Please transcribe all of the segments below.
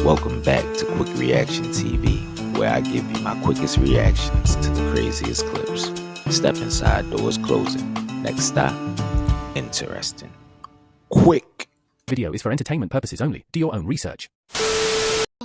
Welcome back to Quick Reaction TV, where I give you my quickest reactions to the craziest clips. Step inside, doors closing. Next stop, interesting. Quick. Video is for entertainment purposes only. Do your own research.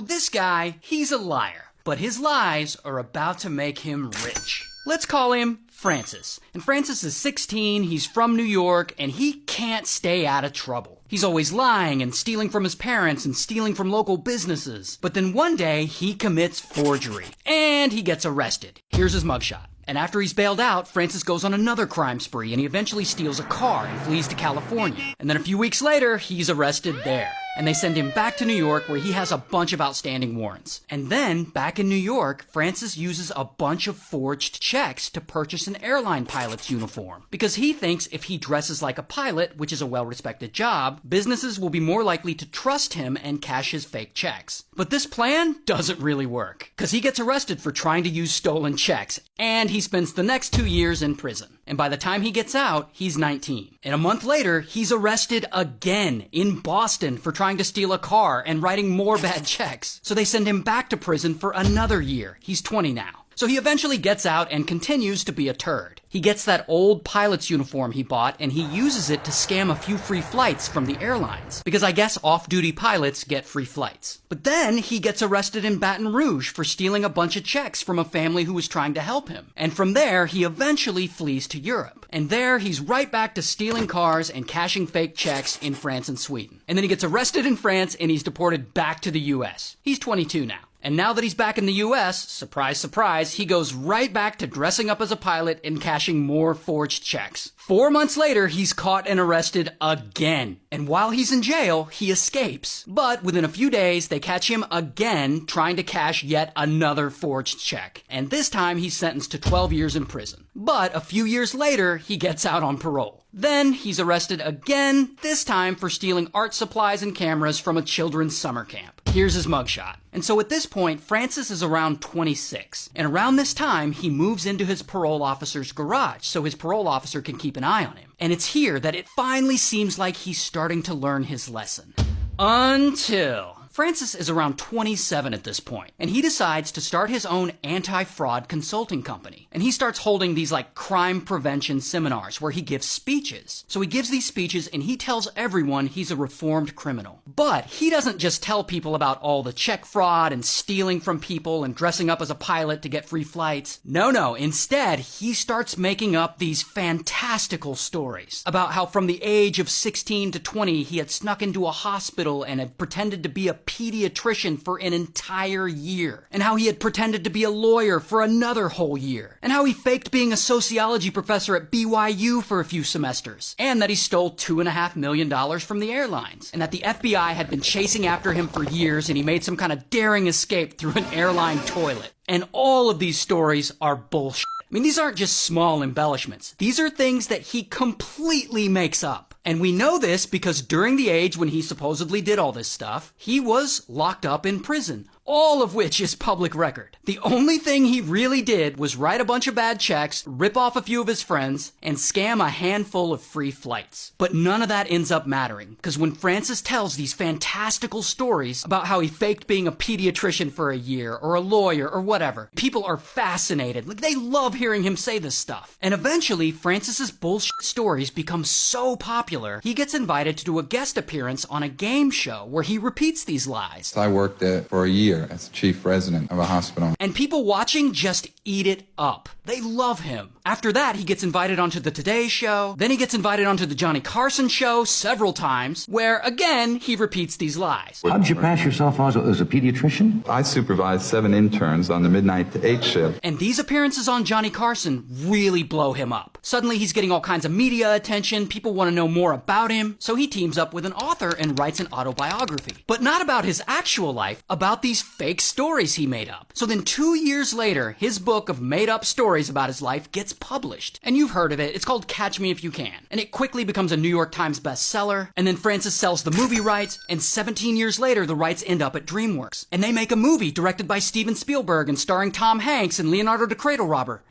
This guy, he's a liar, but his lies are about to make him rich. Let's call him Francis. And Francis is 16, he's from New York, and he can't stay out of trouble. He's always lying and stealing from his parents and stealing from local businesses. But then one day, he commits forgery, and he gets arrested. Here's his mugshot. And after he's bailed out, Francis goes on another crime spree, and he eventually steals a car and flees to California. And then a few weeks later, he's arrested there. And they send him back to New York, where he has a bunch of outstanding warrants. And then, back in New York, Francis uses a bunch of forged checks to purchase an airline pilot's uniform. Because he thinks if he dresses like a pilot, which is a well-respected job, businesses will be more likely to trust him and cash his fake checks. But this plan doesn't really work, because he gets arrested for trying to use stolen checks, and he spends the next 2 years in prison. And by the time he gets out, he's 19. And a month later, he's arrested again in Boston for trying to steal a car and writing more bad checks. So they send him back to prison for another year. He's 20 now. So he eventually gets out and continues to be a turd. He gets that old pilot's uniform he bought, and he uses it to scam a few free flights from the airlines. Because I guess off-duty pilots get free flights. But then he gets arrested in Baton Rouge for stealing a bunch of checks from a family who was trying to help him. And from there, he eventually flees to Europe. And there, he's right back to stealing cars and cashing fake checks in France and Sweden. And then he gets arrested in France, and he's deported back to the US. He's 22 now. And now that he's back in the US, surprise, surprise, he goes right back to dressing up as a pilot and cashing more forged checks. 4 months later, he's caught and arrested again. And while he's in jail, he escapes. But within a few days, they catch him again trying to cash yet another forged check. And this time, he's sentenced to 12 years in prison. But a few years later, he gets out on parole. Then he's arrested again, this time for stealing art supplies and cameras from a children's summer camp. Here's his mugshot. And so at this point, Francis is around 26. And around this time, he moves into his parole officer's garage so his parole officer can keep an eye on him. And it's here that it finally seems like he's starting to learn his lesson. Until Francis is around 27 at this point, and he decides to start his own anti-fraud consulting company. And he starts holding these crime prevention seminars where he gives speeches. So he gives these speeches and he tells everyone he's a reformed criminal. But he doesn't just tell people about all the check fraud and stealing from people and dressing up as a pilot to get free flights. No. Instead, he starts making up these fantastical stories about how from the age of 16 to 20, he had snuck into a hospital and had pretended to be a pediatrician for an entire year, and how he had pretended to be a lawyer for another whole year, and how he faked being a sociology professor at BYU for a few semesters, and that he stole $2.5 million from the airlines, and that the FBI had been chasing after him for years, and he made some kind of daring escape through an airline toilet. And all of these stories are bullshit. I mean, these aren't just small embellishments. These are things that he completely makes up. And we know this because during the age when he supposedly did all this stuff, he was locked up in prison. All of which is public record. The only thing he really did was write a bunch of bad checks, rip off a few of his friends, and scam a handful of free flights. But none of that ends up mattering, because when Francis tells these fantastical stories about how he faked being a pediatrician for a year, or a lawyer, or whatever, people are fascinated. They love hearing him say this stuff. And eventually, Francis's bullshit stories become so popular, he gets invited to do a guest appearance on a game show where he repeats these lies. I worked there for a year as chief resident of a hospital. And people watching just eat it up. They love him. After that, he gets invited onto the Today Show. Then he gets invited onto the Johnny Carson Show several times, where, again, he repeats these lies. How did you pass yourself as a pediatrician? I supervised 7 interns on the midnight to 8 shift. And these appearances on Johnny Carson really blow him up. Suddenly, he's getting all kinds of media attention. People want to know more about him. So he teams up with an author and writes an autobiography. But not about his actual life, about these fake stories he made up. So then 2 years later, his book of made-up stories about his life gets published. And you've heard of it. It's called Catch Me If You Can. And it quickly becomes a New York Times bestseller. And then Francis sells the movie rights, and 17 years later, the rights end up at DreamWorks. And they make a movie directed by Steven Spielberg and starring Tom Hanks and Leonardo DiCaprio.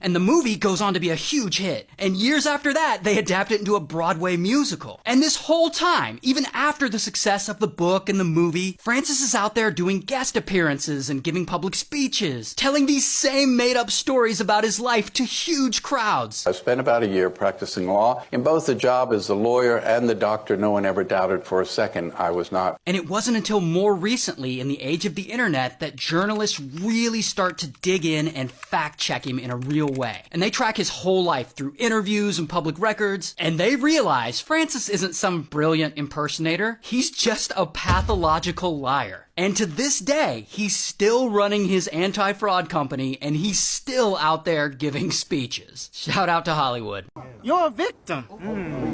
And the movie goes on to be a huge hit. And years after that, they adapt it into a Broadway musical. And this whole time, even after the success of the book and the movie, Francis is out there doing guest appearances and giving public speeches, telling these same made-up stories about his life to huge crowds. I spent about a year practicing law. In both the job as the lawyer and the doctor, no one ever doubted for a second I was not. And it wasn't until more recently, in the age of the internet, that journalists really start to dig in and fact-check him in a real way. And they track his whole life through interviews and public records, and they realize Francis isn't some brilliant impersonator. He's just a pathological liar. And to this day, he's still running his anti-fraud company, and he's still out there giving speeches. Shout out to Hollywood. You're a victim.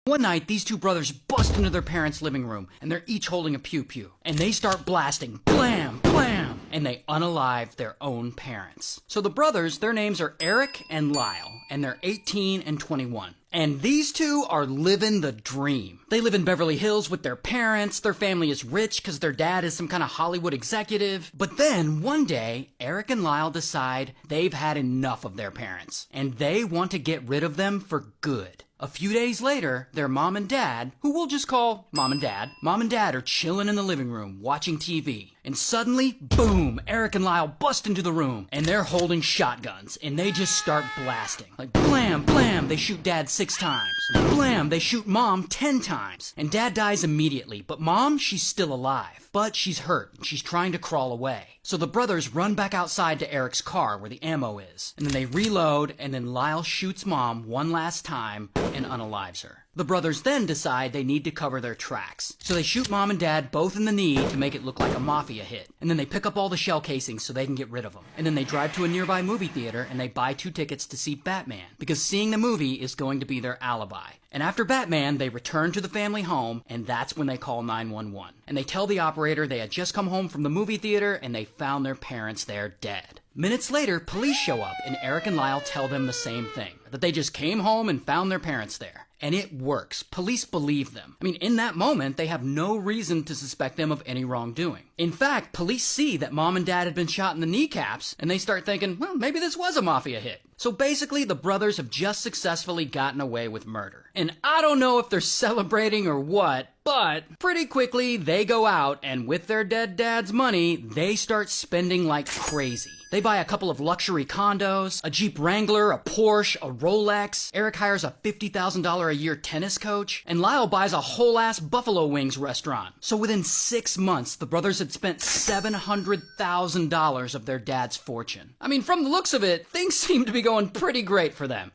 One night, these two brothers bust into their parents' living room, and they're each holding a pew-pew. And they start blasting, blam, blam, and they unalive their own parents. So the brothers, their names are Eric and Lyle, and they're 18 and 21. And these two are living the dream. They live in Beverly Hills with their parents. Their family is rich because their dad is some kind of Hollywood executive. But then, one day, Eric and Lyle decide they've had enough of their parents, and they want to get rid of them for good. A few days later, their mom and dad, who we'll just call Mom and Dad are chilling in the living room, watching TV. And suddenly, boom, Eric and Lyle bust into the room, and they're holding shotguns, and they just start blasting. Like, blam, blam, they shoot Dad 6 times. Blam, they shoot Mom 10 times. And Dad dies immediately, but Mom, she's still alive. But she's hurt, and she's trying to crawl away. So the brothers run back outside to Eric's car where the ammo is. And then they reload, and then Lyle shoots Mom one last time and unalives her. The brothers then decide they need to cover their tracks. So they shoot Mom and Dad both in the knee to make it look like a mafia hit. And then they pick up all the shell casings so they can get rid of them. And then they drive to a nearby movie theater and they buy 2 tickets to see Batman, because seeing the movie is going to be their alibi. And after Batman, they return to the family home, and that's when they call 911. And they tell the operator they had just come home from the movie theater and they found their parents there dead. Minutes later, police show up and Eric and Lyle tell them the same thing, that they just came home and found their parents there. And it works. Police believe them. I mean, in that moment, they have no reason to suspect them of any wrongdoing. In fact, police see that Mom and Dad had been shot in the kneecaps, and they start thinking, well, maybe this was a mafia hit. So basically, the brothers have just successfully gotten away with murder. And I don't know if they're celebrating or what, but pretty quickly, they go out, and with their dead dad's money, they start spending like crazy. They buy a couple of luxury condos, a Jeep Wrangler, a Porsche, a Rolex. Eric hires a $50,000 a year tennis coach, and Lyle buys a whole-ass Buffalo Wings restaurant. So within 6 months, the brothers had spent $700,000 of their dad's fortune. I mean, from the looks of it, things seem to be going pretty great for them.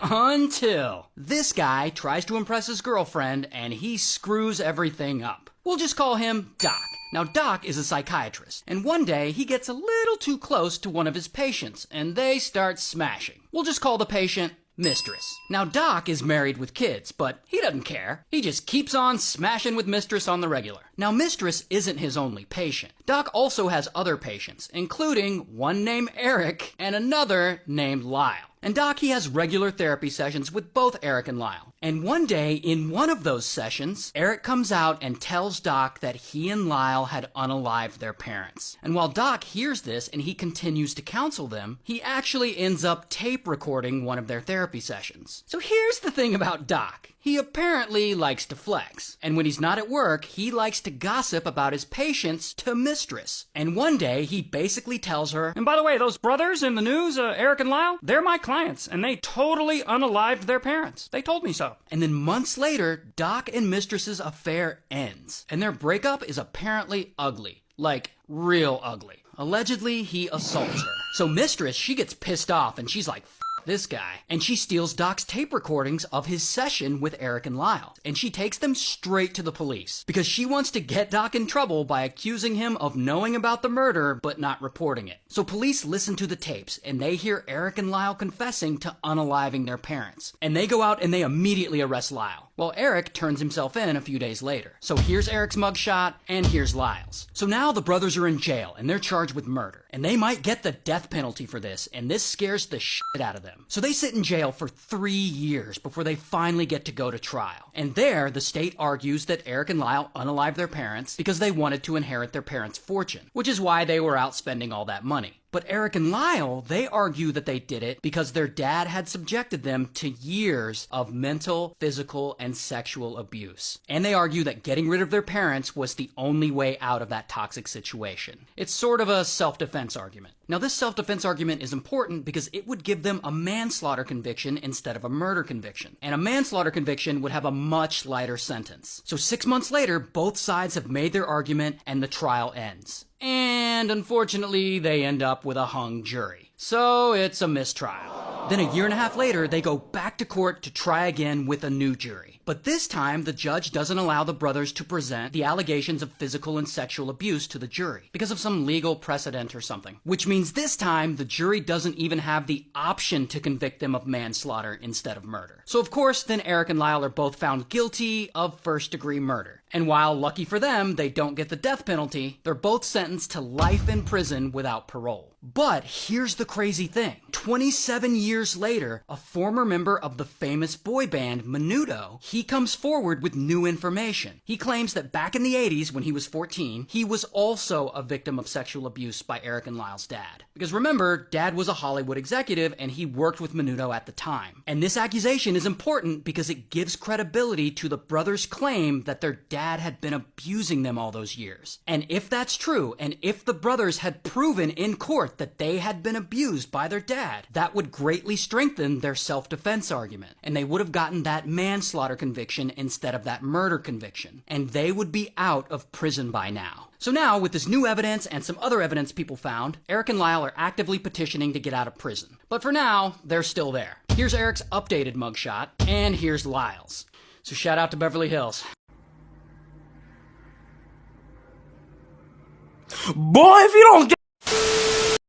Until this guy tries to impress his girlfriend, and he screws everything up. We'll just call him Doc. Now, Doc is a psychiatrist, and one day he gets a little too close to one of his patients, and they start smashing. We'll just call the patient Mistress. Now, Doc is married with kids, but he doesn't care. He just keeps on smashing with Mistress on the regular. Now, Mistress isn't his only patient. Doc also has other patients, including one named Eric and another named Lyle. And Doc, he has regular therapy sessions with both Eric and Lyle. And one day, in one of those sessions, Eric comes out and tells Doc that he and Lyle had unalived their parents. And while Doc hears this and he continues to counsel them, he actually ends up tape recording one of their therapy sessions. So here's the thing about Doc. He apparently likes to flex. And when he's not at work, he likes to gossip about his patients to Mistress. And one day, he basically tells her, And by the way, those brothers in the news, Eric and Lyle, they're my clients, and they totally unalived their parents. They told me so. And then months later, Doc and Mistress's affair ends. And their breakup is apparently ugly. Like, real ugly. Allegedly, he assaults her. So Mistress, she gets pissed off and she's like, this guy. And she steals Doc's tape recordings of his session with Eric and Lyle. And she takes them straight to the police because she wants to get Doc in trouble by accusing him of knowing about the murder but not reporting it. So police listen to the tapes and they hear Eric and Lyle confessing to unaliving their parents. And they go out and they immediately arrest Lyle. Well, Eric turns himself in a few days later. So here's Eric's mugshot, and here's Lyle's. So now the brothers are in jail, and they're charged with murder. And they might get the death penalty for this, and this scares the shit out of them. So they sit in jail for 3 years before they finally get to go to trial. And there, the state argues that Eric and Lyle unalived their parents because they wanted to inherit their parents' fortune, which is why they were out spending all that money. But Eric and Lyle, they argue that they did it because their dad had subjected them to years of mental, physical, and sexual abuse. And they argue that getting rid of their parents was the only way out of that toxic situation. It's sort of a self-defense argument. Now, this self-defense argument is important because it would give them a manslaughter conviction instead of a murder conviction. And a manslaughter conviction would have a much lighter sentence. So 6 months later, both sides have made their argument and the trial ends. And unfortunately, they end up with a hung jury. So it's a mistrial. Then a year and a half later, they go back to court to try again with a new jury. But this time, the judge doesn't allow the brothers to present the allegations of physical and sexual abuse to the jury because of some legal precedent or something. Which means this time, the jury doesn't even have the option to convict them of manslaughter instead of murder. So of course, then Eric and Lyle are both found guilty of first-degree murder. And while, lucky for them, they don't get the death penalty, they're both sentenced to life in prison without parole. But here's the crazy thing. 27 years later, a former member of the famous boy band, Menudo, he comes forward with new information. He claims that back in the 80s, when he was 14, he was also a victim of sexual abuse by Eric and Lyle's dad. Because remember, Dad was a Hollywood executive and he worked with Menudo at the time. And this accusation is important because it gives credibility to the brothers' claim that their dad had been abusing them all those years. And if that's true, and if the brothers had proven in court that they had been abused by their dad, that would greatly strengthen their self-defense argument. And they would have gotten that manslaughter conviction instead of that murder conviction. And they would be out of prison by now. So now, with this new evidence and some other evidence people found, Eric and Lyle are actively petitioning to get out of prison. But for now, they're still there. Here's Eric's updated mugshot, and here's Lyle's. So shout out to Beverly Hills. Boy, if you don't get...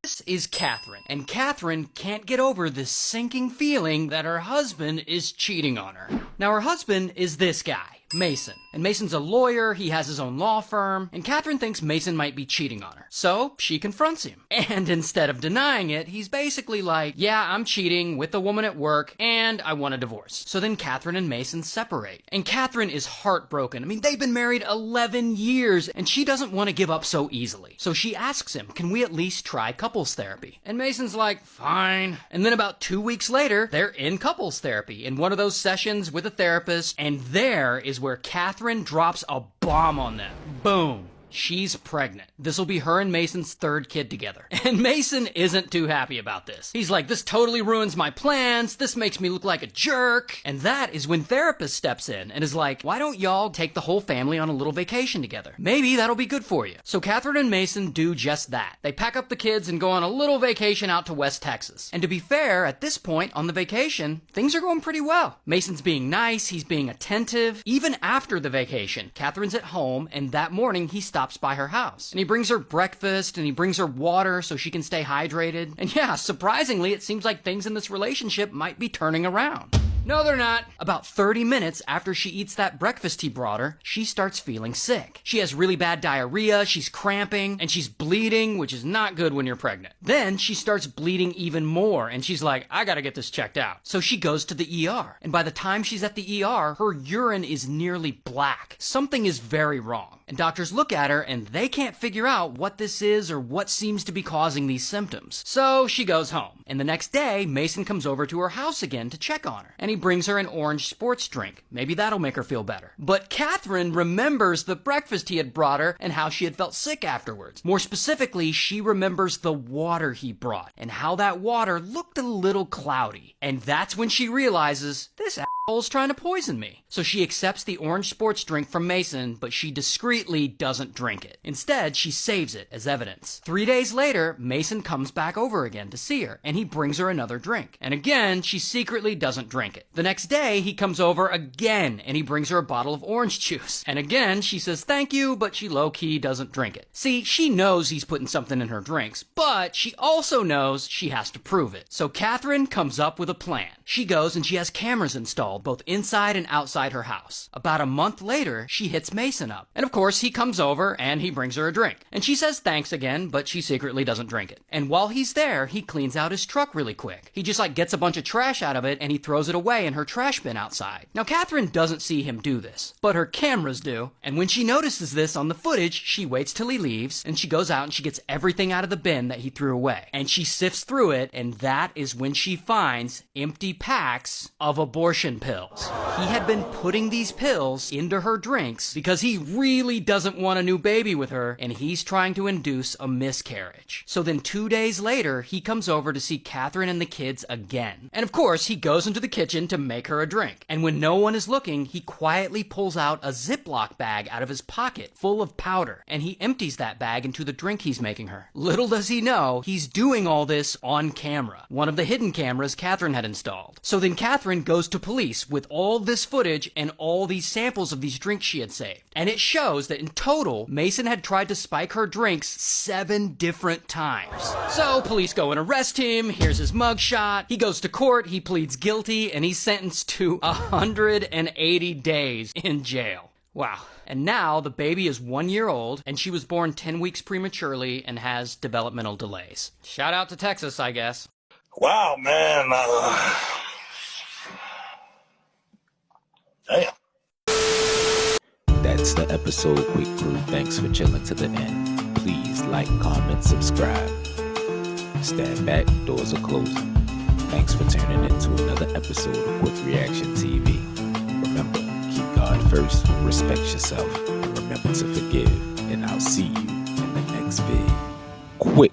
This is Catherine, and Catherine can't get over the sinking feeling that her husband is cheating on her. Now, her husband is this guy, Mason. And Mason's a lawyer, he has his own law firm, and Catherine thinks Mason might be cheating on her. So, she confronts him. And instead of denying it, he's basically like, yeah, I'm cheating with a woman at work, and I want a divorce. So then Catherine and Mason separate. And Catherine is heartbroken. I mean, they've been married 11 years, and she doesn't want to give up so easily. So she asks him, can we at least try couples therapy? And Mason's like, fine. And then about 2 weeks later, they're in couples therapy, in one of those sessions with a therapist, and there is where Catherine drops a bomb on them. Boom. She's pregnant. This will be her and Mason's third kid together. And Mason isn't too happy about this. He's like, this totally ruins my plans. This makes me look like a jerk. And that is when therapist steps in and is like, why don't y'all take the whole family on a little vacation together? Maybe that'll be good for you. So Catherine and Mason do just that. They pack up the kids and go on a little vacation out to West Texas. And to be fair, at this point on the vacation, things are going pretty well. Mason's being nice. He's being attentive. Even after the vacation, Catherine's at home, and that morning he stops by her house. And he brings her breakfast and he brings her water so she can stay hydrated. And yeah, surprisingly, it seems like things in this relationship might be turning around. No, they're not. About 30 minutes after she eats that breakfast he brought her, she starts feeling sick. She has really bad diarrhea, she's cramping, and she's bleeding, which is not good when you're pregnant. Then she starts bleeding even more, and she's like, I gotta get this checked out. So she goes to the ER, and by the time she's at the ER, her urine is nearly black. Something is very wrong. And doctors look at her, and they can't figure out what this is or what seems to be causing these symptoms. So she goes home. And the next day, Mason comes over to her house again to check on her. And he brings her an orange sports drink. Maybe that'll make her feel better. But Catherine remembers the breakfast he had brought her and how she had felt sick afterwards. More specifically, she remembers the water he brought and how that water looked a little cloudy. And that's when she realizes, this asshole's trying to poison me. So she accepts the orange sports drink from Mason, but she discreetly doesn't drink it. Instead, she saves it as evidence. 3 days later, Mason comes back over again to see her, and he brings her another drink. And again, she secretly doesn't drink it. The next day, he comes over again, and he brings her a bottle of orange juice. And again, she says thank you, but she low-key doesn't drink it. See, she knows he's putting something in her drinks, but she also knows she has to prove it. So Catherine comes up with a plan. She goes and she has cameras installed installed both inside and outside her house. About a month later, she hits Mason up. And of course, he comes over and he brings her a drink. And she says thanks again, but she secretly doesn't drink it. And while he's there, he cleans out his truck really quick. He just gets a bunch of trash out of it and he throws it away in her trash bin outside. Now, Catherine doesn't see him do this, but her cameras do. And when she notices this on the footage, she waits till he leaves and she goes out and she gets everything out of the bin that he threw away. And she sifts through it, and that is when she finds empty packs of abortion pills. He had been putting these pills into her drinks because he really doesn't want a new baby with her, and he's trying to induce a miscarriage. So then 2 days later, he comes over to see Catherine and the kids again. And of course, he goes into the kitchen to make her a drink. And when no one is looking, he quietly pulls out a Ziploc bag out of his pocket full of powder, and he empties that bag into the drink he's making her. Little does he know, he's doing all this on camera, one of the hidden cameras Catherine had installed. So then Catherine goes to police with all this footage and all these samples of these drinks she had saved. And it shows that in total, Mason had tried to spike her drinks 7 different times. So police go and arrest him, here's his mugshot, he goes to court, he pleads guilty, and he's sentenced to 180 days in jail. Wow. And now the baby is 1 year old, and she was born 10 weeks prematurely and has developmental delays. Shout out to Texas, I guess. Wow, man. Damn. That's the episode, Quik Crew. Thanks for chilling to the end. Please like, comment, subscribe. Stand back, doors are closing. Thanks for tuning in to another episode of Quik Reaction TV. Remember, keep God first, respect yourself, and remember to forgive. And I'll see you in the next vid. Quik.